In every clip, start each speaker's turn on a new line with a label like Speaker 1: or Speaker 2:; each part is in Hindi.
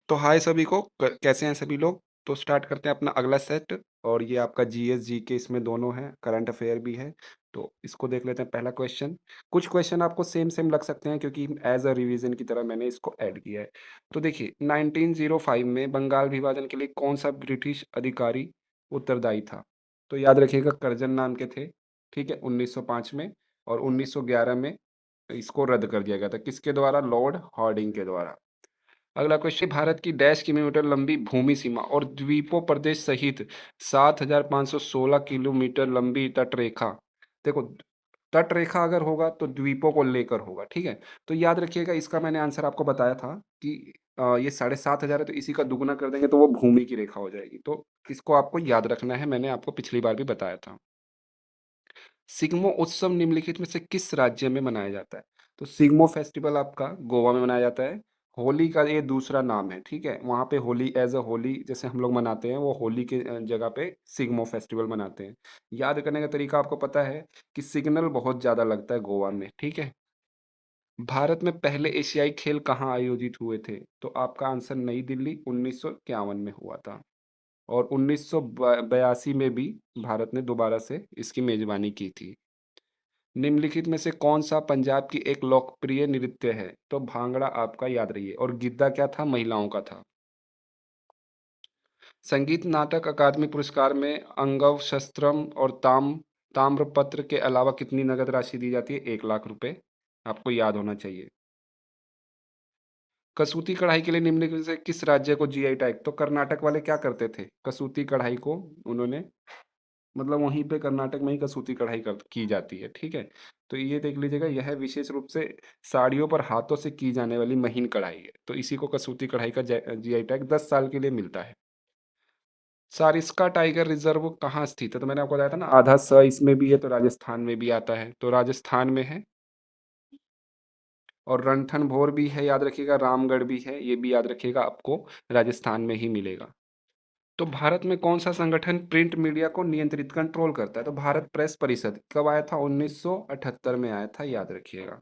Speaker 1: तो हाय सभी को कैसे हैं सभी लोग। तो स्टार्ट करते हैं अपना अगला सेट। और ये आपका जीएस जी के इसमें दोनों हैं, करंट अफेयर भी है। तो इसको देख लेते हैं। पहला क्वेश्चन, कुछ क्वेश्चन आपको सेम सेम लग सकते हैं क्योंकि एज अ रिवीजन की तरह मैंने इसको ऐड किया है। तो देखिए 1905 में बंगाल विभाजन के लिए कौन सा ब्रिटिश अधिकारी उत्तरदायी था। तो याद रखिएगा करजन नाम के थे। ठीक है, 1905 में। और 1911 में इसको रद्द कर दिया गया था, किसके द्वारा? लॉर्ड हार्डिंग के द्वारा। अगला क्वेश्चन, भारत की डैश किलोमीटर लंबी भूमि सीमा और द्वीपों प्रदेश सहित 7,516 किलोमीटर लंबी तटरेखा। देखो, तटरेखा अगर होगा तो द्वीपों को लेकर होगा। ठीक है, तो याद रखिएगा इसका मैंने आंसर आपको बताया था कि ये 7,500 है तो इसी का दुगना कर देंगे तो वो भूमि की रेखा हो जाएगी। तो इसको आपको याद रखना है, मैंने आपको पिछली बार भी बताया था। सिग्मो उत्सव निम्नलिखित में से किस राज्य में मनाया जाता है? तो सिग्मो फेस्टिवल आपका गोवा में मनाया जाता है। होली का ये दूसरा नाम है। ठीक है, वहाँ पे होली एज अ होली जैसे हम लोग मनाते हैं, वो होली के जगह पे सिग्मो फेस्टिवल मनाते हैं। याद करने का तरीका आपको पता है कि सिग्नल बहुत ज़्यादा लगता है गोवा में। ठीक है, भारत में पहले एशियाई खेल कहाँ आयोजित हुए थे? तो आपका आंसर नई दिल्ली 1951 में हुआ था। और 1982 में भी भारत ने दोबारा से इसकी मेजबानी की थी। निम्नलिखित में से कौन सा पंजाब की एक लोकप्रिय नृत्य है? तो भांगड़ा आपका याद रहिए। और गिद्दा क्या था? महिलाओं का था। संगीत नाटक अकादमी पुरस्कार में अंगव शस्त्रम और ताम्रपत्र के अलावा कितनी नगद राशि दी जाती है? 1 लाख रुपए। आपको याद होना चाहिए। कसूती कढ़ाई के लिए निम्नलिखित में से किस राज्य को जीआई टैग? तो कर्नाटक वाले क्या करते थे? कसूती कढ़ाई को उन्होंने, मतलब वहीं पे कर्नाटक में ही कसूती कढ़ाई की जाती है। ठीक है, तो ये देख लीजिएगा, यह विशेष रूप से साड़ियों पर हाथों से की जाने वाली महीन कढ़ाई है, तो इसी को कसूती कढ़ाई का जीआई टैग 10 साल के लिए मिलता है। सारिस्का टाइगर रिजर्व कहाँ स्थित है? तो मैंने आपको बताया था ना, आधा स इसमें भी है तो राजस्थान में भी आता है, तो राजस्थान में है। और रणथंभौर भी है, याद रखिएगा। रामगढ़ भी है, ये भी याद रखिएगा, आपको राजस्थान में ही मिलेगा। तो भारत में कौन सा संगठन प्रिंट मीडिया को नियंत्रित कंट्रोल करता है? तो भारत प्रेस परिषद कब आया था? 1978 में आया था, याद रखिएगा।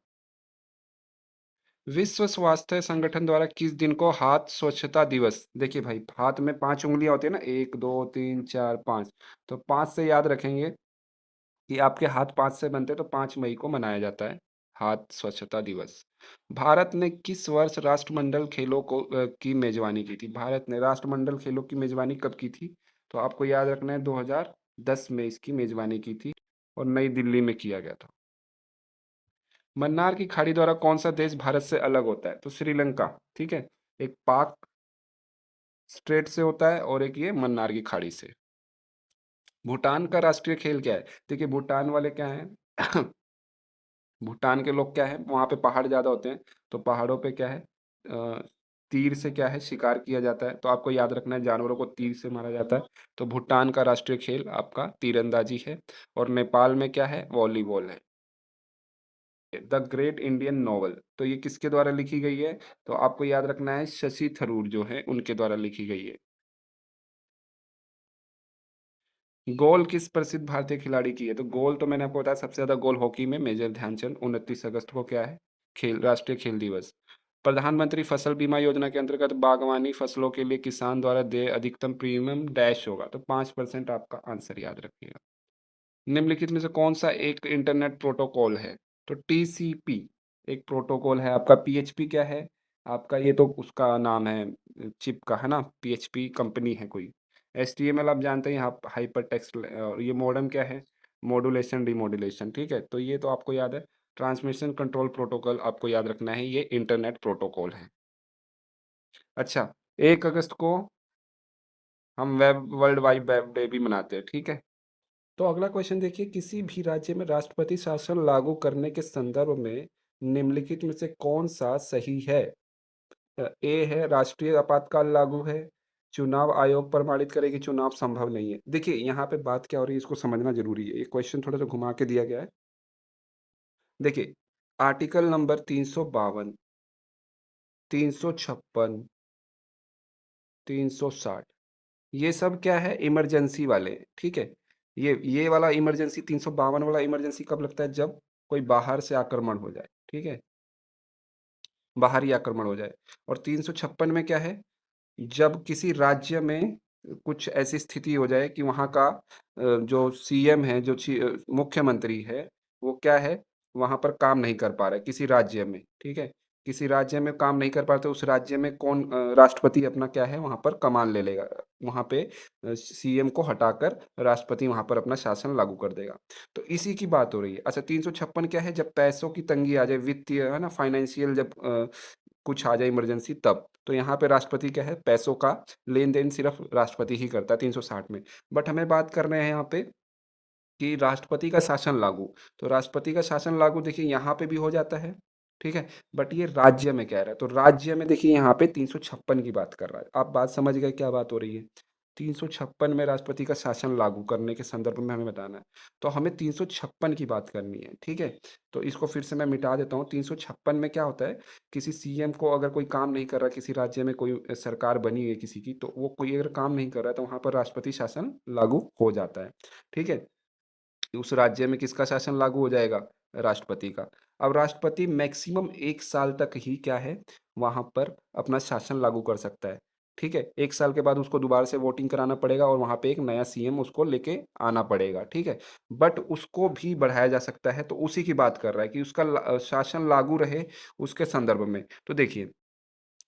Speaker 1: विश्व स्वास्थ्य संगठन द्वारा किस दिन को हाथ स्वच्छता दिवस? देखिए भाई, हाथ में 5 उंगलियां होती है ना, 1 2 3 4 5। तो 5 से याद रखेंगे कि आपके हाथ 5 से बनते हैं, तो 5 मई को मनाया जाता है हाथ स्वच्छता दिवस। भारत ने किस वर्ष राष्ट्रमंडल खेलों की मेजबानी की थी? भारत ने राष्ट्रमंडल खेलों की मेजबानी कब की थी? तो आपको याद रखना है 2010 में इसकी मेजबानी की थी और नई दिल्ली में किया गया था। मन्नार की खाड़ी द्वारा कौन सा देश भारत से अलग होता है? तो श्रीलंका। ठीक है, एक पाक स्ट्रेट से होता है और एक ये मन्नार की खाड़ी से। भूटान का राष्ट्रीय खेल क्या है? देखिए भूटान वाले क्या है भूटान के लोग क्या है, वहाँ पे पहाड़ ज़्यादा होते हैं, तो पहाड़ों पे क्या है, तीर से क्या है, शिकार किया जाता है। तो आपको याद रखना है, जानवरों को तीर से मारा जाता है। तो भूटान का राष्ट्रीय खेल आपका तीरंदाजी है। और नेपाल में क्या है? वॉलीबॉल है। द ग्रेट इंडियन नॉवल, तो ये किसके द्वारा लिखी गई है? तो आपको याद रखना है, शशि थरूर जो है उनके द्वारा लिखी गई है। गोल किस प्रसिद्ध भारतीय खिलाड़ी की है? तो गोल तो मैंने आपको बताया, सबसे ज्यादा गोल हॉकी में मेजर ध्यानचंद। 29 अगस्त को क्या है? खेल राष्ट्रीय खेल दिवस। प्रधानमंत्री फसल बीमा योजना के अंतर्गत बागवानी फसलों के लिए किसान द्वारा देय अधिकतम प्रीमियम डैश होगा? तो 5% आपका आंसर याद रखिएगा। निम्नलिखित में से कौन सा एक इंटरनेट प्रोटोकॉल है? तो टीसीपी एक प्रोटोकॉल है आपका। पीएचपी क्या है आपका? ये तो उसका नाम है, चिप का है ना, पीएचपी कंपनी है कोई। एचटीएमएल आप जानते हैं, आप हाइपर टेक्स्ट। और ये मॉडर्न क्या है? Modulation demodulation. ठीक है, तो ये तो आपको याद है। ट्रांसमिशन कंट्रोल प्रोटोकॉल आपको याद रखना है, ये इंटरनेट प्रोटोकॉल है। अच्छा, 1 अगस्त को हम web world wide web day भी मनाते हैं। ठीक है, तो अगला क्वेश्चन देखिए, किसी भी राज्य में राष्ट्रपति शासन लागू करने के संदर्भ में निम्नलिखित में से कौन सा सही है? ए है राष्ट्रीय आपातकाल लागू है। चुनाव आयोग प्रमाणित करे कि चुनाव संभव नहीं है। देखिए यहाँ पे बात क्या हो रही है, इसको समझना जरूरी है। ये क्वेश्चन थोड़ा सा घुमा के दिया गया है। देखिए, आर्टिकल नंबर 352, 356, 360, ये सब क्या है? इमरजेंसी वाले। ठीक है, ये वाला इमरजेंसी 352 वाला इमरजेंसी कब लगता है? जब कोई बाहर से आक्रमण हो जाए। ठीक है, बाहरी आक्रमण हो जाए। और 356 में क्या है? जब किसी राज्य में कुछ ऐसी स्थिति हो जाए कि वहाँ का जो सीएम है, मुख्यमंत्री है, वो क्या है, वहाँ पर काम नहीं कर पा रहा है किसी राज्य में, ठीक है? किसी राज्य में काम नहीं कर पा रहे तो उस राज्य में कौन राष्ट्रपति अपना क्या है वहाँ पर कमान ले लेगा। वहाँ पे सीएम को हटाकर राष्ट्रपति वहाँ पर अपना शासन लागू कर देगा। तो इसी की बात हो रही है। अच्छा 356 क्या है, जब पैसों की तंगी आ जाए, वित्तीय है ना, फाइनेंशियल जब कुछ आ जाए इमरजेंसी तब। तो यहाँ पे राष्ट्रपति क्या है, पैसों का लेन-देन सिर्फ़ राष्ट्रपति ही करता है 360 में। बट हमें बात कर रहे हैं यहाँ पे कि राष्ट्रपति का शासन लागू। तो राष्ट्रपति का शासन लागू देखिए यहाँ पे भी हो जाता है, ठीक है? बट ये राज्य में कह रहा है, तो राज्य में देखिए यहाँ पे 356 की बात कर रहा है। आप बात समझ गए क्या बात हो रही है? 356 में राष्ट्रपति का शासन लागू करने के संदर्भ में हमें बताना है। तो हमें 356 की बात करनी है, ठीक है? तो इसको फिर से मैं मिटा देता हूँ। 356 में क्या होता है, किसी सीएम को अगर कोई काम नहीं कर रहा, किसी राज्य में कोई सरकार बनी है किसी की, तो वो कोई अगर काम नहीं कर रहा है, तो वहाँ पर राष्ट्रपति शासन लागू हो जाता है, ठीक है? उस राज्य में किसका शासन लागू हो जाएगा? राष्ट्रपति का। अब राष्ट्रपति मैक्सिमम 1 साल तक ही क्या है, वहाँ पर अपना शासन लागू कर सकता है। ठीक है? 1 साल के बाद उसको दोबारा से वोटिंग कराना पड़ेगा और वहाँ पे एक नया सीएम उसको लेके आना पड़ेगा। ठीक है? बट उसको भी बढ़ाया जा सकता है, तो उसी की बात कर रहा है कि उसका शासन लागू रहे उसके संदर्भ में। तो देखिए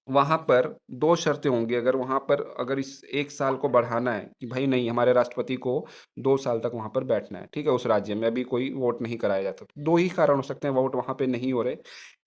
Speaker 1: वहाँ पर 2 शर्तें होंगी, अगर वहाँ पर अगर इस 1 साल को बढ़ाना है कि भई नहीं, हमारे राष्ट्रपति को 2 साल तक वहाँ पर बैठना है, ठीक है? उस राज्य में अभी कोई वोट नहीं कराया जाता। 2 ही कारण हो सकते हैं वोट वहाँ पे नहीं हो रहे,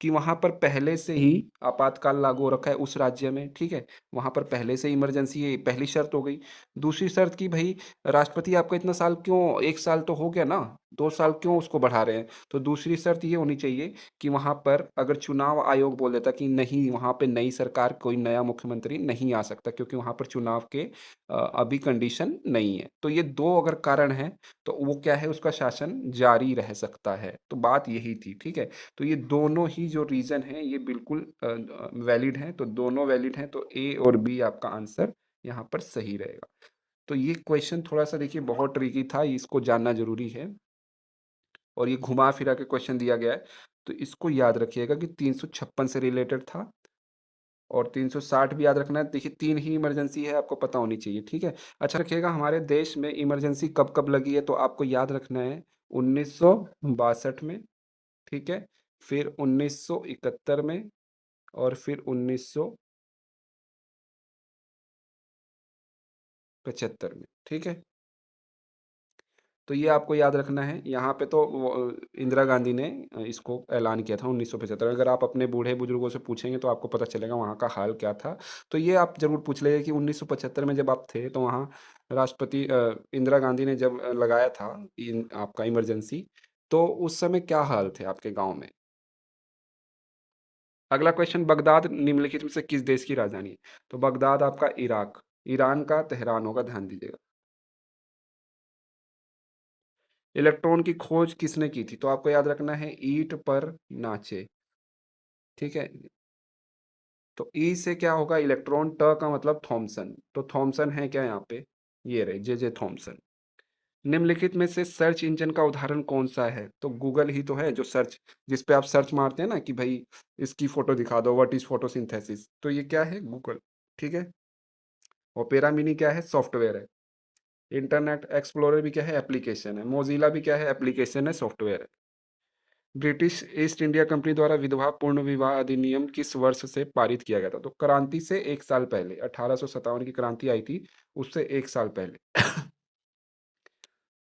Speaker 1: कि वहाँ पर पहले से ही आपातकाल लागू हो रखा है उस राज्य में, ठीक है? वहाँ पर पहले से इमरजेंसी है, पहली शर्त हो गई। दूसरी शर्त कि भई राष्ट्रपति आपका इतना साल क्यों, 1 साल तो हो गया ना, 2 साल क्यों उसको बढ़ा रहे हैं? तो दूसरी शर्त ये होनी चाहिए कि वहाँ पर अगर चुनाव आयोग बोल देता कि नहीं, वहाँ पे नई सरकार, कोई नया मुख्यमंत्री नहीं आ सकता क्योंकि वहाँ पर चुनाव के अभी कंडीशन नहीं है। तो ये 2 अगर कारण हैं, तो वो क्या है, उसका शासन जारी रह सकता है। तो बात यही थी, ठीक है? तो ये दोनों ही जो रीज़न हैं ये बिल्कुल वैलिड हैं, तो दोनों वैलिड हैं, तो ए और बी आपका आंसर यहाँ पर सही रहेगा। तो ये क्वेश्चन थोड़ा-सा देखिए बहुत ट्रिकी था, इसको जानना ज़रूरी है। और ये घुमा-फिरा के क्वेश्चन दिया गया है, तो इसको याद रखिएगा कि 356 से रिलेटेड था और 360 भी याद रखना है। देखिए 3 ही इमरजेंसी है, आपको पता होनी चाहिए, ठीक है? अच्छा रखिएगा हमारे देश में इमरजेंसी कब-कब लगी है, तो आपको याद रखना है 1962 में, ठीक है? फिर 1971 में और फिर 1975 में, ठीक है? तो ये आपको याद रखना है। यहाँ पे तो इंदिरा गांधी ने इसको ऐलान किया था 1975। अगर आप अपने बूढ़े-बुजुर्गों से पूछेंगे तो आपको पता चलेगा वहाँ का हाल क्या था। तो ये आप ज़रूर पूछ लीजिए कि 1975 में जब आप थे तो वहाँ राष्ट्रपति इंदिरा गांधी ने जब लगाया था इन आपका इमरजेंसी, तो उस समय क्या हाल थे आपके गाँव में? अगला क्वेश्चन, बगदाद निम्नलिखित में से किस देश की राजधानी है? तो बगदाद आपका इराक, ईरान का तेहरान होगा, ध्यान दीजिएगा। इलेक्ट्रॉन की खोज किसने की थी? तो आपको याद रखना है ईंट पर नाचे, ठीक है? तो ई से क्या होगा, इलेक्ट्रॉन, ट का मतलब थॉमसन, तो थॉमसन है क्या यहाँ पे? ये रहे जे थॉमसन। निम्नलिखित में से सर्च इंजन का उदाहरण कौन सा है? तो गूगल ही तो है जो सर्च, जिस पे आप सर्च मारते हैं ना कि भाई इसकी फोटो दिखा दो, व्हाट इज फोटोसिंथेसिस, तो ये क्या है, गूगल, ठीक है? ओपेरा मिनी क्या है, सॉफ्टवेयर है। इंटरनेट एक्सप्लोरर भी क्या है, एप्लीकेशन है। मोजिला भी क्या है, एप्लीकेशन है, सॉफ्टवेयर है। ब्रिटिश ईस्ट इंडिया कंपनी द्वारा विधवा पूर्ण विवाह अधिनियम किस वर्ष से पारित किया गया था? तो क्रांति से 1 साल पहले, 1857 की क्रांति आई थी, उससे 1 साल पहले।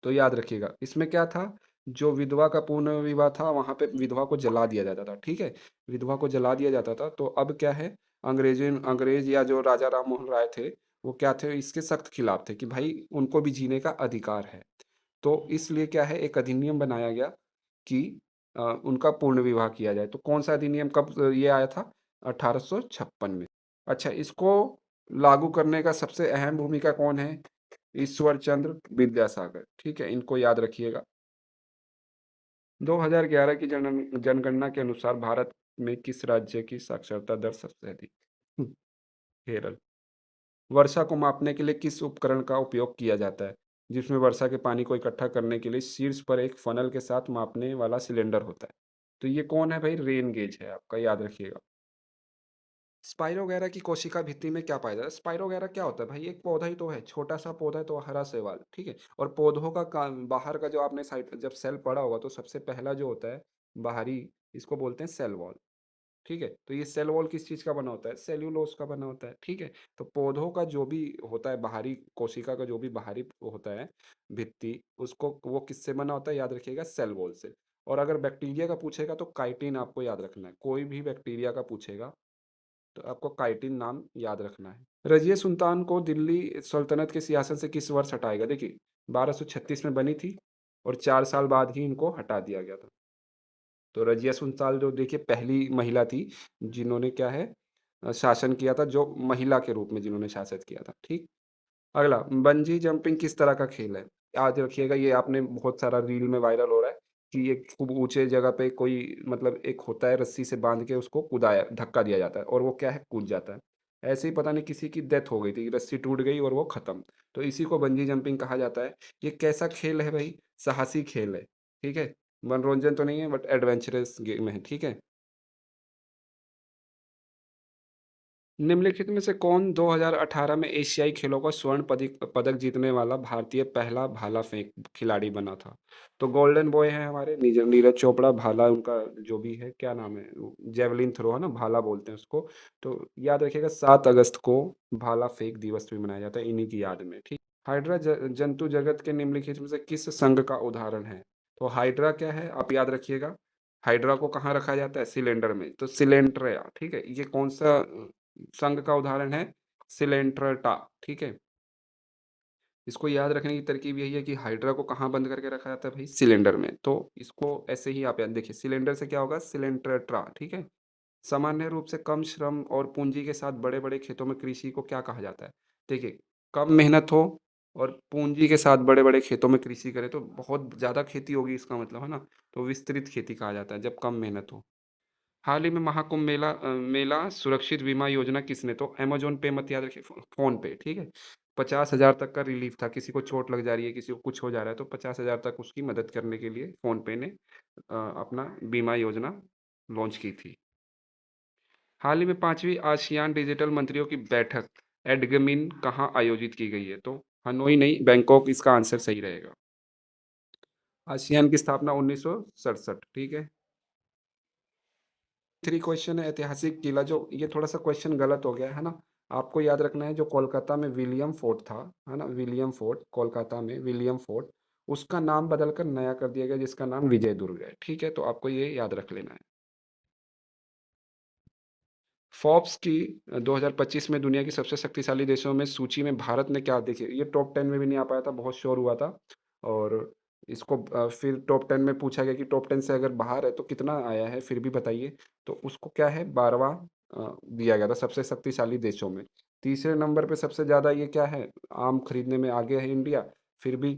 Speaker 1: तो याद रखिएगा, इसमें क्या था, जो विधवा का पूर्ण विवाह था, वहाँ पे विधवा को जला दिया जाता था, ठीक है? विधवा को जला दिया जाता था, तो अब क्या है, अंग्रेज या जो राजा राम मोहन राय थे, वो क्या थे, इसके सख्त खिलाफ थे कि भाई उनको भी जीने का अधिकार है। तो इसलिए क्या है, एक अधिनियम बनाया गया कि उनका पूर्ण विवाह किया जाए। तो कौन सा अधिनियम कब ये आया था? 1856 में। अच्छा, इसको लागू करने का सबसे अहम भूमिका कौन है? ईश्वर चंद्र विद्यासागर, ठीक है? इनको याद रखिएगा। 2011 की जनगणना के अनुसार भारत में किस राज्य की साक्षरता दर सबसे अधिक? हम्म, केरल। वर्षा को मापने के लिए किस उपकरण का उपयोग किया जाता है, जिसमें वर्षा के पानी को इकट्ठा करने के लिए शीर्ष पर एक फनल के साथ मापने वाला सिलेंडर होता है? तो ये कौन है भाई? रेन गेज है आपका, याद रखिएगा। स्पाइरोगैरा की कोशिका भित्ति में क्या पाया जाता है? स्पाइरोगैरा क्या होता है भाई? एक पौधा ही तो है, छोटा-सा पौधा है तो हरा शैवाल, ठीक है? और पौधों का काम बाहर का जो आपने साइट जब सेल पढ़ा होगा तो सबसे पहला जो होता है बाहरी, इसको बोलते हैं सेल वॉल, ठीक है? तो ये सेल वॉल किस चीज़ का बना होता है? सेल्यूलोज़ का बना होता है, ठीक है? तो पौधों का जो भी होता है बाहरी कोशिका का जो भी बाहरी होता है भित्ति, उसको वो किससे बना होता है याद रखिएगा सेल वॉल से। और अगर बैक्टीरिया का पूछेगा तो काइटिन आपको याद रखना है। कोई भी बैक्टीरिया का पूछेगा तो आपको काइटिन नाम याद रखना है। रज़िया सुल्तान को दिल्ली सल्तनत के सियासत से किस वर्ष हटाया गया? देखिए 1236 में बनी थी और 4 साल बाद ही इनको हटा दिया गया था। तो रज़िया सुल्तान जो देखिए पहली महिला थी जिन्होंने क्या है शासन किया था, जो महिला के रूप में जिन्होंने शासन किया था, ठीक? अगला बंजी जंपिंग किस तरह का खेल है? याद रखिएगा ये आपने बहुत सारा रील में वायरल हो रहा है कि एक खूब ऊँचे जगह पे कोई मतलब एक होता है रस्सी से बाँध के उसको कूदाया धक्का दिया जाता है और वो क्या है कूद जाता है। ऐसे ही पता नहीं किसी की डेथ हो गई थी, रस्सी टूट गई और वो खत्म। तो इसी को बंजी जंपिंग कहा जाता है। ये कैसा खेल है भाई? साहसी खेल है, ठीक है? मनोरंजन तो नहीं है बट एडवेंचरस गेम है, ठीक है? निम्नलिखित में से कौन 2018 में एशियाई खेलों का स्वर्ण पदिक पदक जीतने वाला भारतीय पहला भाला फेंक खिलाड़ी बना था? तो गोल्डन बॉय हैं हमारे नीरज चोपड़ा, भाला उनका जो भी है, क्या नाम है? वो जेवलिन थ्रो है ना, भाला बोलते हैं उसको। तो याद रखिएगा 7 अगस्त को भाला फेंक दिवस भी मनाया जाता है इन्हीं की याद में, ठीक? हाइड्रा जंतु जगत के निम्नलिखित में से किस संघ का उदाहरण है? तो हाइड्रा क्या है आप याद रखिएगा। हाइड्रा को कहाँ रखा जाता है? सिलेंडर में, तो सिलेंट्रिया, ठीक है? ये कौन सा संघ का उदाहरण है? सिलेंट्रेटा, ठीक है? इसको याद रखने की तरकीब यही है कि हाइड्रा को कहाँ बंद करके रखा जाता है भाई? सिलेंडर में। तो इसको ऐसे ही आप याद देखिए, सिलेंडर से क्या होगा? सिलेंट्रेट्रा, ठीक है? सामान्य रूप से कम श्रम और पूंजी के साथ बड़े-बड़े खेतों में कृषि को क्या कहा जाता है? देखिए, कम मेहनत हो और पूंजी के साथ बड़े-बड़े खेतों में कृषि करें तो बहुत ज़्यादा खेती होगी इसका मतलब, है ना? तो विस्तृत खेती कहा जाता है जब कम मेहनत हो। हाल ही में महाकुंभ मेला सुरक्षित बीमा योजना किसने? तो अमेज़न पे मत याद रखिए, फ़ोन पे, ठीक है? 50,000 तक का रिलीफ़ था, किसी को चोट लग जा रही है, किसी को कुछ हो जा रहा है, तो 50,000 तक उसकी मदद करने के लिए फ़ोन पे ने अपना बीमा योजना लॉन्च की थी। हाल ही में 5वीं आसियान डिजिटल मंत्रियों की बैठक एडगमिन कहाँ आयोजित की गई है? तो हनोई नहीं, बैंकॉक इसका आंसर सही रहेगा। आसियान की स्थापना 1967, ठीक है? 3 क्वेश्चन है ऐतिहासिक किला जो ये थोड़ा-सा क्वेश्चन गलत हो गया है ना? आपको याद रखना है जो कोलकाता में विलियम फोर्ट था, है ना? विलियम फोर्ट, कोलकाता में विलियम फोर्ट, उसका नाम बदलकर नया कर दिया गया जिसका नाम विजय दुर्ग है, ठीक है? तो आपको ये याद रख लेना है। फोर्ब्स की 2025 में दुनिया की सबसे शक्तिशाली देशों में सूची में भारत ने क्या देखिए ये टॉप 10 में भी नहीं आ पाया था, बहुत शोर हुआ था और इसको फिर टॉप 10 में पूछा गया कि टॉप 10 से अगर बाहर है तो कितना आया है फिर भी बताइए। तो उसको क्या है 12वां दिया गया था सबसे शक्तिशाली देशों में। तीसरे नंबर पे सबसे ज़्यादा ये क्या है आम खरीदने में आगे है इंडिया, फिर भी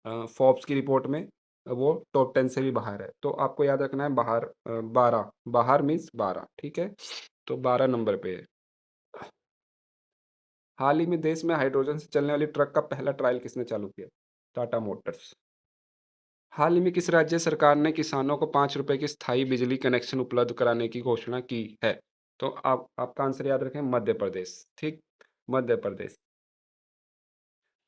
Speaker 1: फोर्ब्स की रिपोर्ट में वो टॉप 10 से भी बाहर है। तो आपको याद रखना है बाहर 12 बाहर मीन्स 12 ठीक है? तो 12 नंबर पे है। हाल ही में देश में हाइड्रोजन से चलने वाली ट्रक का पहला ट्रायल किसने चालू किया? टाटा मोटर्स। हाल ही में किस राज्य सरकार ने किसानों को ₹5 की स्थायी बिजली कनेक्शन उपलब्ध कराने की घोषणा की है? तो आप आपका आंसर याद रखें मध्य प्रदेश, ठीक? मध्य प्रदेश।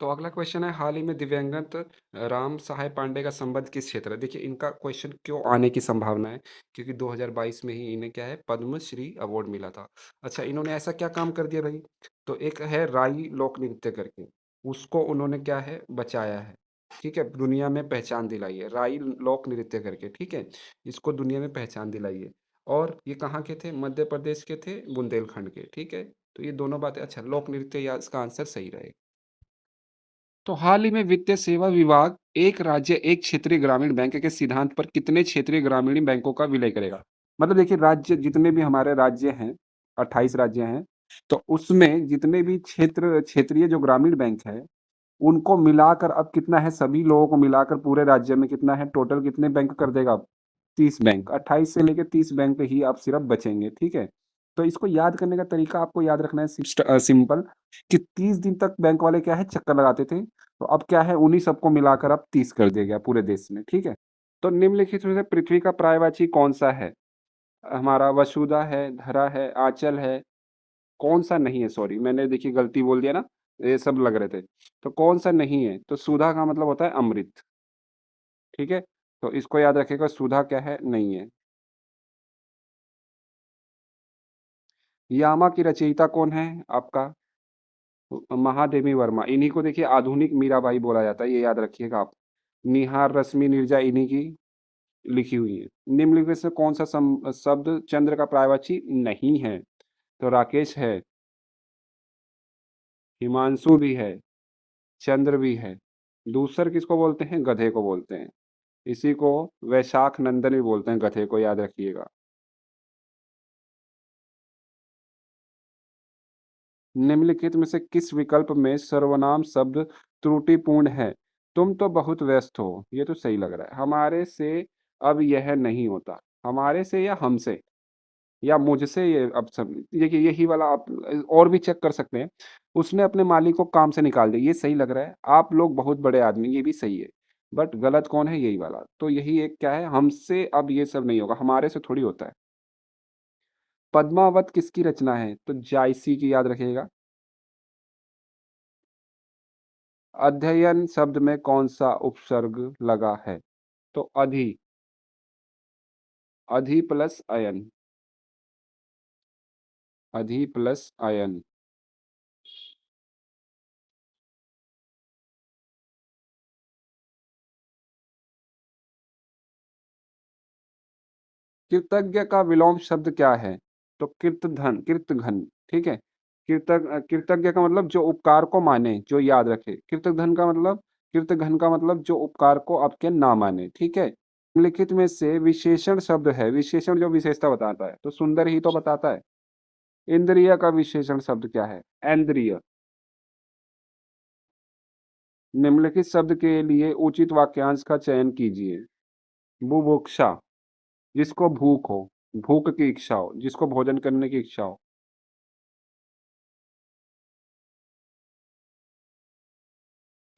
Speaker 1: तो अगला क्वेश्चन है हाल ही में दिवंगत राम सहाय पांडे का संबंध किस क्षेत्र है? देखिए इनका क्वेश्चन क्यों आने की संभावना है क्योंकि 2022 में ही इन्हें क्या है पद्मश्री अवार्ड मिला था। अच्छा इन्होंने ऐसा क्या काम कर दिया भाई? तो एक है राई लोक नृत्य करके, उसको उन्होंने क्या है बचाया है, ठीक है? दुनिया में पहचान दिलाई है, राई लोक नृत्य करके, ठीक है? इसको दुनिया में पहचान दिलाई है और ये कहाँ के थे? मध्य प्रदेश के थे, बुंदेलखंड के, ठीक है? तो ये दोनों बातें अच्छा लोक नृत्य या इसका आंसर सही रहेगा। तो हाल ही में वित्तीय सेवा विभाग एक राज्य एक क्षेत्रीय ग्रामीण बैंक के सिद्धांत पर कितने क्षेत्रीय ग्रामीण बैंकों का विलय करेगा? मतलब देखिए राज्य जितने भी हमारे राज्य हैं, 28 राज्य हैं, तो उसमें जितने भी क्षेत्रीय जो ग्रामीण बैंक है, उनको मिलाकर अब कितना है सभी लोगों को मिलाकर पूरे राज्य में कितना है टोटल कितने बैंक कर देगा अब? 30 बैंक, 28 से लेके 30 बैंक ही अब सिर्फ बचेंगे, ठीक है? तो इसको याद करने का तरीका आपको याद रखना है सिंपल कि 30 दिन तक बैंक वाले क्या है चक्कर लगाते थे, तो अब क्या है उन्हीं सबको मिलाकर अब 30 कर दिया गया पूरे देश में, ठीक है? तो निम्नलिखित में से पृथ्वी का पर्यायवाची कौन-सा है? हमारा वसुधा है, धरा है, आँचल है, कौन-सा नहीं है सॉरी मैंने देखिए गलती बोल दिया ना, ये सब लग रहे थे। तो कौन-सा नहीं है? तो सुधा का मतलब होता है अमृत, ठीक है? तो इसको याद रखिएगा सुधा क्या है? नहीं है। यामा की रचयिता कौन है आपका? महादेवी वर्मा। इन्हीं को देखिए आधुनिक मीराबाई बोला जाता है, ये याद रखिएगा आप। निहार, रश्मि, नीरजा इन्हीं की लिखी हुई हैं। निम्नलिखित से कौन-सा शब्द चंद्र का पर्यायवाची नहीं है? तो राकेश है, हिमांशु भी है, चंद्र भी है। दूसर किसको बोलते हैं? गधे को बोलते हैं। इसी को वैशाख नंदन भी बोलते हैं, गधे को याद रखिएगा। निम्नलिखित में से किस विकल्प में सर्वनाम शब्द त्रुटिपूर्ण है? तुम तो बहुत व्यस्त हो, ये तो सही लग रहा है। हमारे से अब यह नहीं होता। हमारे से या हमसे या मुझसे ये अब सब देखिए यही वाला आप और भी चेक कर सकते हैं। उसने अपने मालिक को काम से निकाल दिया, ये सही लग रहा है। आप लोग बहुत बड़े आदमी, ये भी सही है। बट गलत कौन है? यही वाला। तो यही एक क्या है, हमसे अब ये सब नहीं होगा, हमारे से थोड़ी होता है। पद्मावत किसकी रचना है? तो जायसी की याद रखिएगा। अध्ययन शब्द में कौन-सा उपसर्ग लगा है? तो अधि, अधि प्लस अयन, अधि प्लस अयन। कृतज्ञ का विलोम शब्द क्या है? तो कृतधन, कृतघ्न, ठीक है? कृतज्ञ का मतलब जो उपकार को माने, जो याद रखे। कृतघ्न का मतलब जो उपकार को आपके ना माने, ठीक है? निम्नलिखित में से विशेषण शब्द है, विशेषण जो विशेषता बताता है, तो सुंदर ही तो बताता है। इंद्रिय का विशेषण शब्द क्या है? ऐन्द्रिय। निम्नलिखित शब्द के लिए उचित वाक्यांश का चयन कीजिए। बुभुक्षा, जिसको भूख हो, भूख की इच्छा हो, जिसको भोजन करने की इच्छा हो।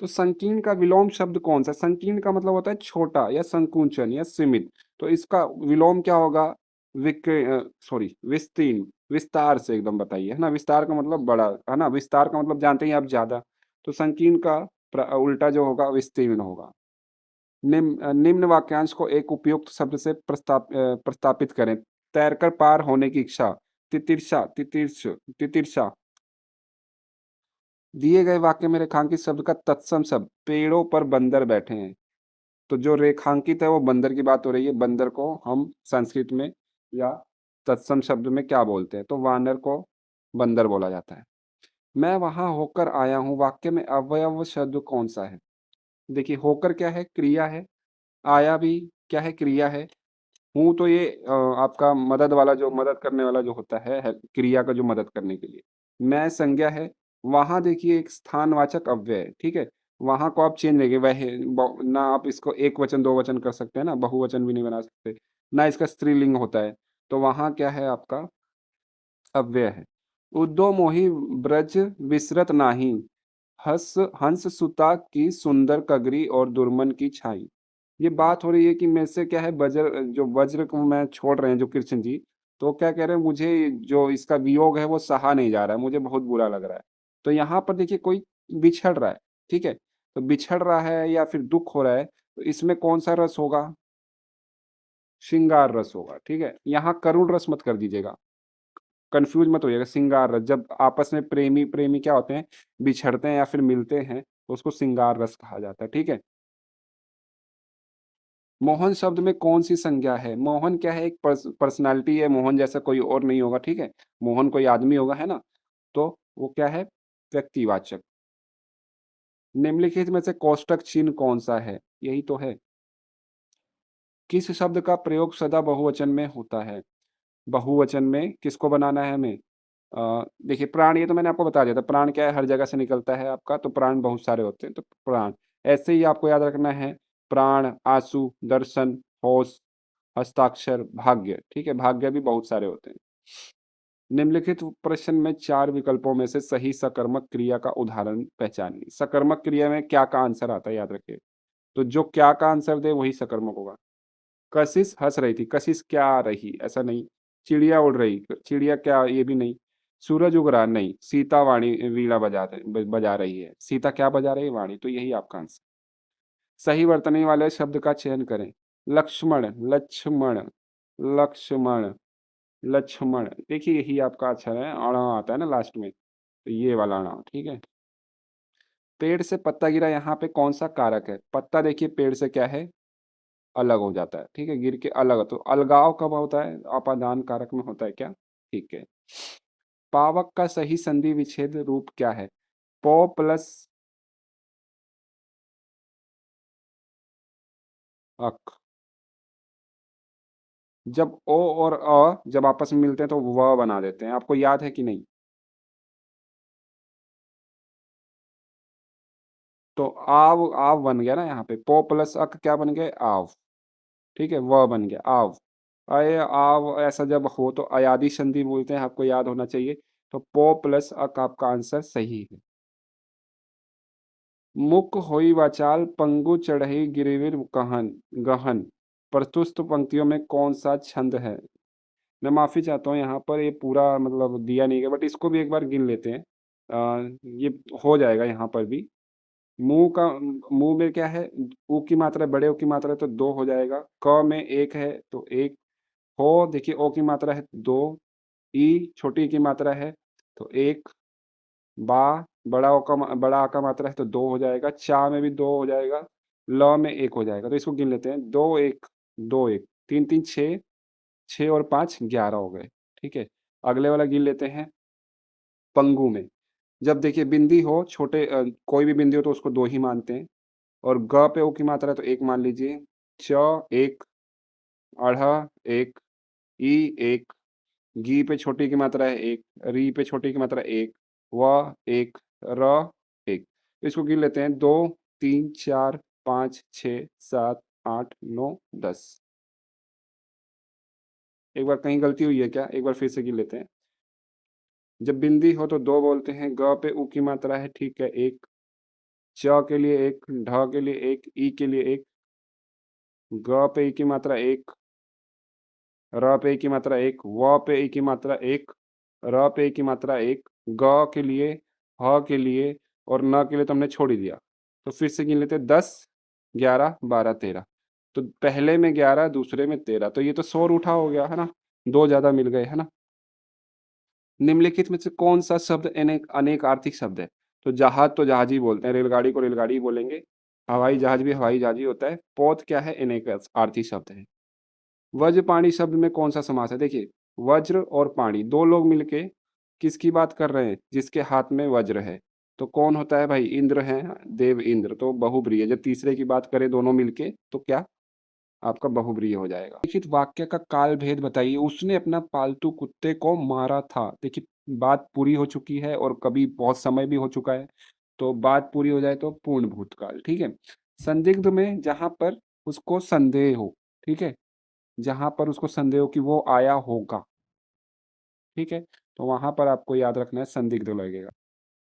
Speaker 1: तो संकीर्ण का विलोम शब्द कौन सा? संकीर्ण का मतलब होता है छोटा या संकुचन या सीमित। तो इसका विलोम क्या होगा? सॉरी विस्तीर्ण, विस्तार से एकदम बताइए, है ना? विस्तार का मतलब बड़ा, है ना? विस्तार का मतलब जानते ही हैं आप ज्यादा। तो संकीर्ण का उल्टा जो होगा विस्तीर्ण होगा। निम्न वाक्यांश को एक उपयुक्त शब्द से प्रस्तापित करें। तैरकर पार होने की इच्छा। तितिर्षा, तितिर्षा। दिए गए वाक्य में रेखांकित शब्द का तत्सम शब्द। पेड़ों पर बंदर बैठे हैं। तो जो रेखांकित है वो बंदर की बात हो रही है। बंदर को हम संस्कृत में या तत्सम शब्द में क्या बोलते हैं? तो वानर को बंदर बोला जाता है। मैं वहां होकर आया हूँ वाक्य में अवयव शब्द कौन सा है? देखिए होकर क्या है? क्रिया है। आया भी क्या है? क्रिया है। हूँ तो ये आपका मदद वाला जो मदद करने वाला जो होता है क्रिया का जो मदद करने के लिए। मैं संज्ञा है। वहाँ देखिए एक स्थानवाचक अव्यय है, ठीक है? वहाँ को आप चेंज नहीं वह ना आप इसको एक वचन, दो वचन कर सकते हैं ना, बहुवचन भी नहीं बना सकते। ना इसका स्त्रीलिंग होता है। तो वहाँ क्या है आपका अव्यय है। उद्दो मोहि ब्रज विसरत नाही, हस हंस सुता की सुंदर कगरी और दुर्मन की छाई। ये बात हो रही है कि मेरे से क्या है वज्र को मैं छोड़ रहे हैं जो कृष्ण जी, तो क्या कह रहे हैं मुझे जो इसका वियोग है वो सहा नहीं जा रहा है, मुझे बहुत बुरा लग रहा है। तो यहाँ पर देखिए कोई बिछड़ रहा है, ठीक है? तो बिछड़ रहा है या फिर दुःख हो रहा है, तो इसमें कौन-सा रस होगा? श्रृंगार रस होगा, ठीक है? यहाँ करुण रस मत कर दीजिएगा, कन्फ्यूज़ मत होइएगा, श्रृंगार रस जब आपस में प्रेमी-प्रेमी क्या होते हैं, बिछड़ते हैं या फिर मिलते हैं, तो उसको श्रृंगार रस कहा जाता है, ठीक है? मोहन शब्द में कौन-सी संज्ञा है? मोहन क्या है? एक पर्सनैलिटी है, मोहन जैसा कोई और नहीं होगा, ठीक है? मोहन कोई आदमी होगा, है ना? तो वो क्या है? व्यक्तिवाचक। निम्नलिखित में से कोष्ठक चिन्ह कौन-सा है? यही तो है। किस शब्द का प्रयोग सदा बहुवचन में होता है? बहुवचन में किसको बनाना है हमें? देखिए प्राण ये तो मैंने आपको बता दिया था, प्राण क्या है? हर जगह से निकलता है आपका, तो प्राण बहुत सारे होते हैं, तो प्राण। ऐसे ही आपको याद रखना है प्राण, आँसू, दर्शन, होश, हस्ताक्षर, भाग्य, ठीक है? भाग्य भी बहुत सारे होते हैं। निम्नलिखित प्रश्न में 4 विकल्पों में से सही सकर्मक क्रिया का उदाहरण पहचानिए। सकर्मक क्रिया में क्या का आंसर आता है याद रखिए। तो जो क्या का आंसर दे वही सकर्मक होगा। कशिश हँस रही थी, कशिश क्या रही? ऐसा नहीं। चिड़िया उड़ रही, चिड़िया क्या, ये भी नहीं। सूरज उग रहा, नहीं। सीता वाणी वीणा बजा रही है, सीता क्या बजा रही है, वाणी, तो यही आपका आंसर। सही वर्तनी वाले शब्द का चयन करें। लक्ष्मण, लक्ष्मण, लक्ष्मण, लक्ष्मण, देखिए यही आपका अक्षर है, अणा आता है ना लास्ट में, तो ये वाला अणा, ठीक है। पेड़ से पत्ता गिरा, यहाँ पे कौन सा कारक है? पत्ता देखिए पेड़ से क्या है, अलग हो जाता है, ठीक है, गिर के अलग, तो अलगाव कब होता है? अपादान कारक में होता है क्या? ठीक है। पावक का सही संधि विच्छेद रूप क्या है? पो प्लस अक। जब ओ और जब आपस में मिलते हैं तो व बना देते हैं, आपको याद है कि नहीं? तो आव, आव बन गया ना यहाँ पे, पो प्लस अक क्या बन गए? आव। ठीक है, व बन गया आव। अय आव ऐसा जब हो तो अयादी संधि बोलते हैं, आपको याद होना चाहिए। तो पो प्लस अक आपका आंसर सही है। मुक होई वाचाल पंगु चढ़ई गिरिवीर कहन गहन, प्रस्तुत पंक्तियों में कौन सा छंद है? मैं माफी चाहता हूँ, यहाँ पर ये पूरा मतलब दिया नहीं गया, बट इसको भी एक बार गिन लेते हैं। ये हो जाएगा यहाँ पर भी। मुंह का, मुंह में क्या है? ऊ की मात्रा, बड़े ओ की मात्रा है तो दो हो जाएगा। क में एक है तो एक। हो देखिए ओ की मात्रा है दो। ई छोटी की मात्रा है तो एक। बा बड़ा ओ का बड़ा आ का मात्रा है तो दो हो जाएगा। चा में भी दो हो जाएगा। ल में एक हो जाएगा, तो इसको गिन लेते हैं। दो एक, दो एक, तीन तीन छः, छः और पाँच 11 हो गए। ठीक है, अगले वाला गिन लेते हैं। पंगु में जब देखिए बिंदी हो, छोटे कोई भी बिंदी हो तो उसको दो ही मानते हैं। और ग पे ओ की मात्रा है तो एक मान लीजिए। च एक, अढ़ एक, ई एक, गी पे छोटी की मात्रा है एक, री पे छोटी की मात्रा एक, व एक, र एक। तो इसको गिन लेते हैं। दो, तीन, चार, पाँच, छ, सात, आठ, नौ, 10। एक बार कहीं गलती हुई है क्या? एक बार फिर से गिन लेते हैं। जब बिंदी हो तो दो बोलते हैं। ग पे उ की मात्रा है, ठीक है, एक। च के लिए एक, ढ के लिए एक, ई के लिए एक, ग पे ई की मात्रा एक, र पे ई की मात्रा एक, व पे ई की मात्रा एक, र पे ई की मात्रा एक, ग के लिए, ह के लिए और न के लिए तो हमने छोड़ ही दिया। तो फिर से गिन लेते हैं। 10, 11, 12, 13। तो पहले में 11, दूसरे में 13, तो ये तो 100 रूठा हो गया है ना, दो ज्यादा मिल गए है ना। निम्नलिखित में से कौन सा शब्द अनेक अनेक आर्थिक शब्द है? तो जहाज तो जहाज ही बोलते हैं, रेलगाड़ी को रेलगाड़ी ही बोलेंगे। हवाई जहाज भी हवाई जहाज ही होता है। पौध क्या है? अनेक आर्थिक शब्द है। वज्र पाणी शब्द में कौन सा समास है? देखिए, वज्र और पाणी दो लोग मिलके किसकी बात कर रहे हैं? जिसके हाथ में वज्र है। तो कौन होता है भाई? इंद्र है, देव इंद्र, तो बहुब्रीहि। जब तीसरे की बात करें दोनों मिलके तो क्या आपका बहुब्रीहि हो जाएगा। लिखित वाक्य का काल भेद बताइए। उसने अपना पालतू कुत्ते को मारा था। देखिए, बात पूरी हो चुकी है और कभी बहुत समय भी हो चुका है, तो बात पूरी हो जाए तो पूर्ण भूतकाल, ठीक है। संदिग्ध में जहां पर उसको संदेह हो, ठीक है, जहां पर उसको संदेह हो कि वो आया होगा, ठीक है, तो वहां पर आपको याद रखना है संदिग्ध लगेगा।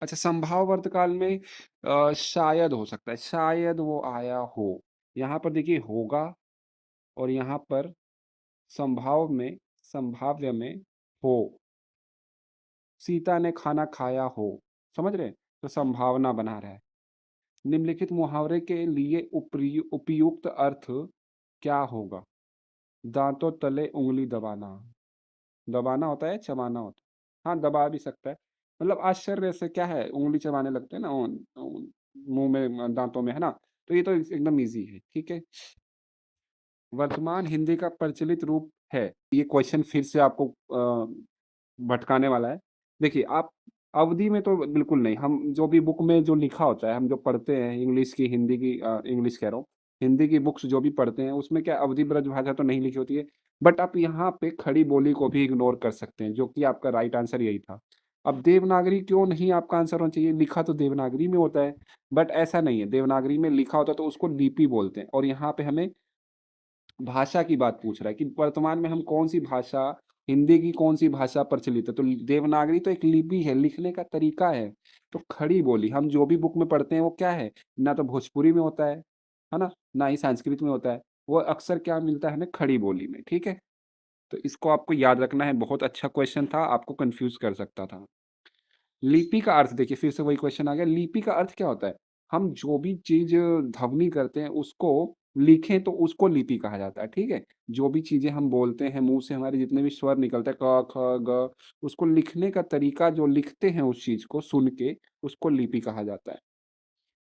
Speaker 1: अच्छा, संभाव वर्तकाल में शायद हो सकता है, शायद वो आया हो। यहाँ पर देखिए होगा, और यहाँ पर संभाव में, संभाव्य में हो। सीता ने खाना खाया हो, समझ रहे हैं? तो संभावना बना रहा है। निम्नलिखित मुहावरे के लिए उपयुक्त अर्थ क्या होगा? दांतों तले उंगली दबाना। दबाना होता है, चबाना होता है? हाँ, दबा भी सकता है। मतलब आश्चर्य से क्या है, उंगली चबाने लगते हैं ना मुंह में, दांतों में, है ना। तो ये तो एकदम इजी है, ठीक है। वर्तमान हिंदी का प्रचलित रूप है। ये क्वेश्चन फिर से आपको भटकाने वाला है। देखिए, आप अवधि में तो बिल्कुल नहीं, हम जो भी बुक में जो लिखा होता है, हम जो पढ़ते हैं इंग्लिश की, हिंदी की, इंग्लिश कह रहा हूँ, हिंदी की बुक्स जो भी पढ़ते हैं उसमें क्या अवधि ब्रजभाषा तो नहीं लिखी होती है। बट आप यहाँ पे खड़ी बोली को भी इग्नोर कर सकते हैं, जो कि आपका राइट आंसर यही था। अब देवनागरी क्यों नहीं आपका आंसर होना चाहिए? लिखा तो देवनागरी में होता है, बट ऐसा नहीं है। देवनागरी में लिखा होता है तो उसको लिपि बोलते हैं, और यहाँ पे हमें भाषा की बात पूछ रहा है कि वर्तमान में हम कौन सी भाषा, हिंदी की कौन सी भाषा प्रचलित है। तो देवनागरी तो एक लिपि है, लिखने का तरीका है। तो खड़ी बोली हम जो भी बुक में पढ़ते हैं वो क्या है, ना तो भोजपुरी में होता है ना, ना ही संस्कृत में होता है। वो अक्सर क्या मिलता है हमें? खड़ी बोली में, ठीक है। तो इसको आपको याद रखना है, बहुत अच्छा क्वेश्चन था, आपको कन्फ्यूज़ कर सकता था। लिपि का अर्थ देखिए, फिर से वही क्वेश्चन आ गया, लिपि का अर्थ क्या होता है? हम जो भी चीज़ ध्वनि करते हैं उसको लिखें तो उसको लिपि कहा जाता है, ठीक है? जो भी चीज़ें हम बोलते हैं, मुँह से हमारे जितने भी स्वर निकलते हैं क, ख, ग, उसको लिखने का तरीका जो लिखते हैं उस चीज़ को सुन के, उसको लिपि कहा जाता है।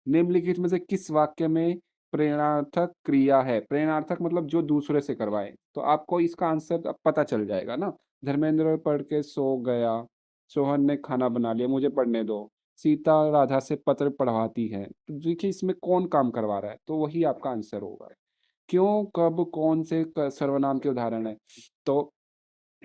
Speaker 1: निम्नलिखित में से किस वाक्य में प्रेरणार्थक क्रिया है? प्रेरणार्थक मतलब जो दूसरे से करवाए। तो आपको इसका आंसर अब पता चल जाएगा ना। धर्मेंद्र पढ़ के सो गया, सोहन ने खाना बना लिया, मुझे पढ़ने दो। सीता राधा से पत्र पढ़वाती है। तो देखिए इसमें कौन काम करवा रहा है? तो वही आपका आंसर होगा। क्यों, कब, कौन से सर्वनाम के उदाहरण है? तो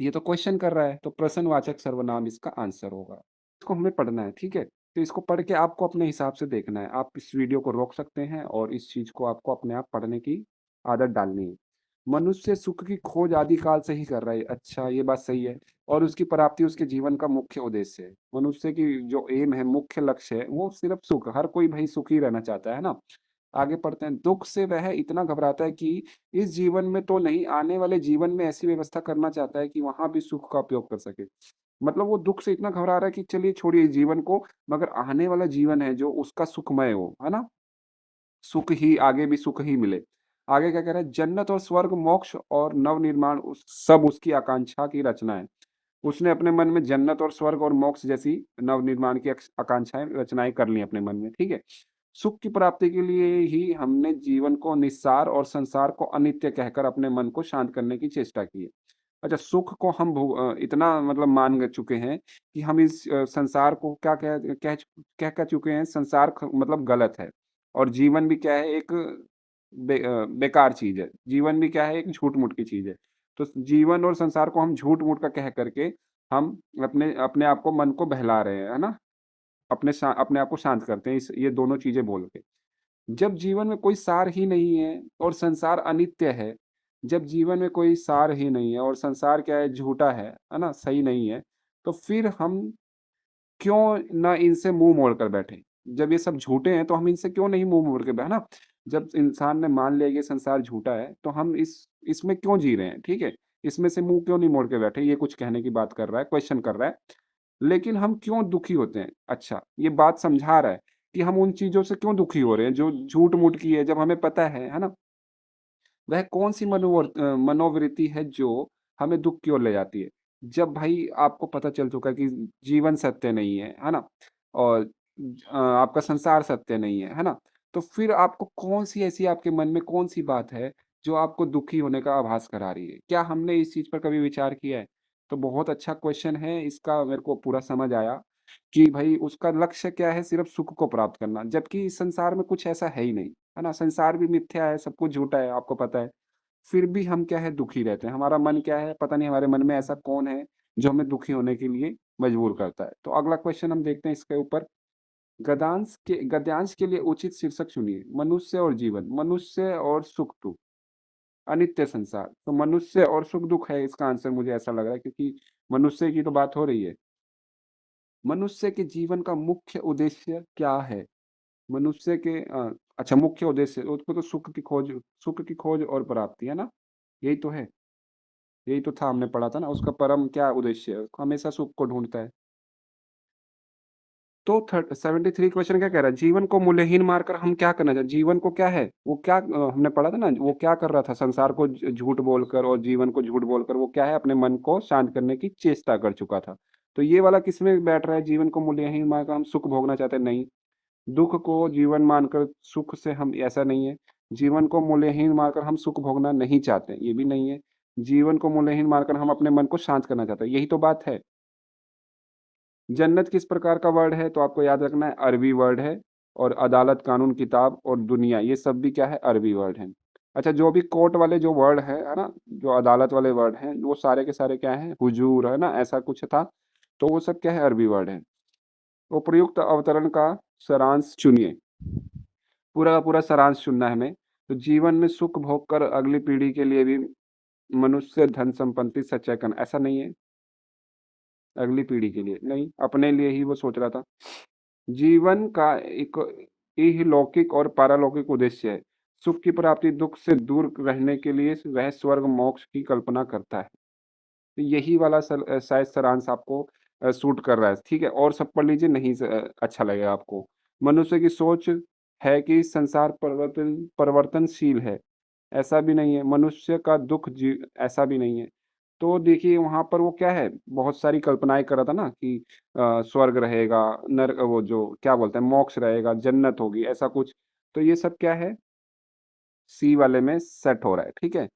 Speaker 1: ये तो क्वेश्चन कर रहा है, तो प्रश्नवाचक सर्वनाम इसका आंसर होगा। इसको हमें पढ़ना है, ठीक है? तो इसको पढ़ के आपको अपने हिसाब से देखना है। आप इस वीडियो को रोक सकते हैं और इस चीज़ को आपको अपने आप पढ़ने की आदत डालनी है। मनुष्य सुख की खोज आदिकाल से ही कर रहा है। अच्छा, ये बात सही है। और उसकी प्राप्ति उसके जीवन का मुख्य उद्देश्य है। मनुष्य की जो एम है, मुख्य लक्ष्य है, वो सिर्फ सुख। हर कोई भाई सुखी रहना चाहता है ना? आगे पढ़ते हैं। दुःख से वह इतना घबराता है कि इस जीवन में तो नहीं, आने वाले जीवन में ऐसी व्यवस्था करना चाहता है कि वहाँ भी सुख का उपयोग कर सके। मतलब वो दुःख से इतना घबरा रहा है कि चलिए छोड़िए इस जीवन को, मगर आने वाला जीवन है जो उसका सुखमय हो, है ना? सुख ही, आगे भी सुख ही मिले। आगे क्या कह रहा है? जन्नत और स्वर्ग, मोक्ष और नव-निर्माण उस सब उसकी आकांक्षा की रचना है। उसने अपने मन में जन्नत और स्वर्ग और मोक्ष जैसी नव-निर्माण की आकांक्षाएँ, रचनाएँ कर ली अपने मन में, ठीक है? सुख की प्राप्ति के लिए ही हमने जीवन को निस्सार और संसार को अनित्य कहकर अपने मन को शांत करने की चेष्टा की है। अच्छा, सुख को हम इतना मतलब मान चुके हैं कि हम इस संसार को क्या कह चुके हैं, संसार मतलब गलत है और जीवन भी क्या है, एक बेकार चीज़ है। जीवन भी क्या है, एक झूठ-मूठ की चीज़ है। तो जीवन और संसार को हम झूठ-मूठ का कह करके हम अपने अपने आप को, मन को बहला रहे हैं, है ना? अपने आप को शांत करते हैं इस ये दोनों चीज़ें बोल के। जब जीवन में कोई सार ही नहीं है और संसार अनित्य है, जब जीवन में कोई सार ही नहीं है और संसार क्या है, झूठा है ना? सही नहीं है, तो फिर हम क्यों ना इनसे मुँह मोड़ कर बैठें? जब ये सब झूठे हैं, तो हम इनसे क्यों नहीं मुँह मोड़ के है ना? जब इंसान ने मान लिया ये संसार झूठा है, तो हम इसमें क्यों जी रहे हैं, ठीक है? इसमें से मुँह क्यों नहीं मोड़ के बैठे? ये कुछ कहने की बात कर रहा है, क्वेश्चन कर रहा है। लेकिन हम क्यों दुखी होते हैं? अच्छा, ये बात समझा रहा है कि हम उन चीज़ों से क्यों दुखी हो रहे हैं, जो झूठ-मूठ की है, जब हमें पता है ना? वह कौन-सी मनोवृत्ति है जो हमें दुःख की ओर ले जाती है? जब भाई आपको पता चल चुका है कि जीवन सत्य नहीं है ना? और आपका संसार सत्य नहीं है ना? तो फिर आपको कौन-सी ऐसी आपके मन में कौन-सी बात है, जो आपको दुखी होने का आभास करा रही है? क्या हमने इस चीज़ पर कभी विचार किया है? तो बहुत अच्छा क्वेश्चन है, इसका मेरे को पूरा समझ आया कि भई उसका लक्ष्य क्या है, सिर्फ़ सुख को प्राप्त करना, जबकि इस संसार में कुछ ऐसा है ही नहीं, है ना? संसार भी मिथ्या है, सब कुछ झूठा है, आपको पता है। फिर भी हम क्या है, दुखी रहते हैं। हमारा मन क्या है, पता नहीं हमारे मन में ऐसा कौन है, जो हमें दुखी होने के लिए मजबूर करता है। तो अगला क्वेश्चन हम देखते हैं इसके ऊपर। गद्यांश के लिए उचित शीर्षक चुनिए। मनुष्य और जीवन, मनुष्य और सुख-दुःख, अनित्य संसार। तो मनुष्य और सुख-दुःख है इसका आंसर, मुझे ऐसा लग रहा है, क्योंकि मनुष्य की तो बात हो रही है। मनुष्य के जीवन का मुख्य उद्देश्य क्या है? मनुष्य के अच्छा, मुख्य उद्देश्य उसको तो सुख की खोज और प्राप्ति, है ना? यही तो है। यही तो था, हमने पढ़ा था ना, उसका परम क्या उद्देश्य है? हमेशा सुख को ढूँढता है। तो 73 क्वेश्चन क्या कह रहा है? जीवन को मूल्यहीन मारकर हम क्या करना चाहते हैं? जीवन को क्या है? वो क्या हमने पढ़ा था ना, वो क्या कर रहा था? संसार को झूठ बोलकर और जीवन को झूठ बोलकर वो क्या है? अपने मन को शांत करने की चेष्टा कर चुका था। तो ये वाला किसमें बैठ रहा है? जीवन को मूल्यहीन मानकर हम सुख भोगना चाहते हैं? नहीं। दुःख को जीवन मानकर सुख से हम, ऐसा नहीं है। जीवन को मूल्यहीन मानकर हम सुख भोगना नहीं चाहते, ये भी नहीं है। जीवन को मूल्यहीन मानकर हम अपने मन को शांत करना चाहते हैं, यही तो बात है। जन्नत किस प्रकार का वर्ड है? तो आपको याद रखना है, अरबी वर्ड है। और अदालत, कानून, किताब और दुनिया, ये सब भी क्या है? अरबी वर्ड हैं। अच्छा, जो भी कोर्ट वाले जो वर्ड है ना? जो अदालत वाले वर्ड हैं, वो सारे के सारे क्या हैं? हुजूर, है ना? ऐसा कुछ था। तो वो सब क्या है? अरबी वर्ड है। उपयुक्त अवतरण का सारांश चुनिए। पूरा का पूरा सारांश चुनना है हमें। तो जीवन में सुख भोग कर अगली पीढ़ी के लिए भी मनुष्य धन संपत्ति संचय करना, ऐसा नहीं है। अगली पीढ़ी के लिए नहीं, अपने लिए ही वो सोच रहा था। जीवन का एक इहलौकिक और पारलौकिक उद्देश्य है। सुख की प्राप्ति दुःख से दूर रहने के लिए वह स्वर्ग मोक्ष की कल्पना करता है। तो यही वाला शायद सारांश आपको सूट कर रहा है, ठीक है? और सब पढ़ लीजिए नहीं अच्छा लगेगा आपको। मनुष्य की सोच है कि संसार परिवर्तनशील है, ऐसा भी नहीं है। मनुष्य का दुःख ऐसा भी नहीं है। तो देखिए वहाँ पर वो क्या है, बहुत सारी कल्पनाएँ कर रहा था ना कि स्वर्ग रहेगा, वो जो क्या बोलते हैं मोक्ष रहेगा, जन्नत होगी, ऐसा कुछ। तो ये सब क्या है, सी वाले में सेट हो रहा है, ठीक है?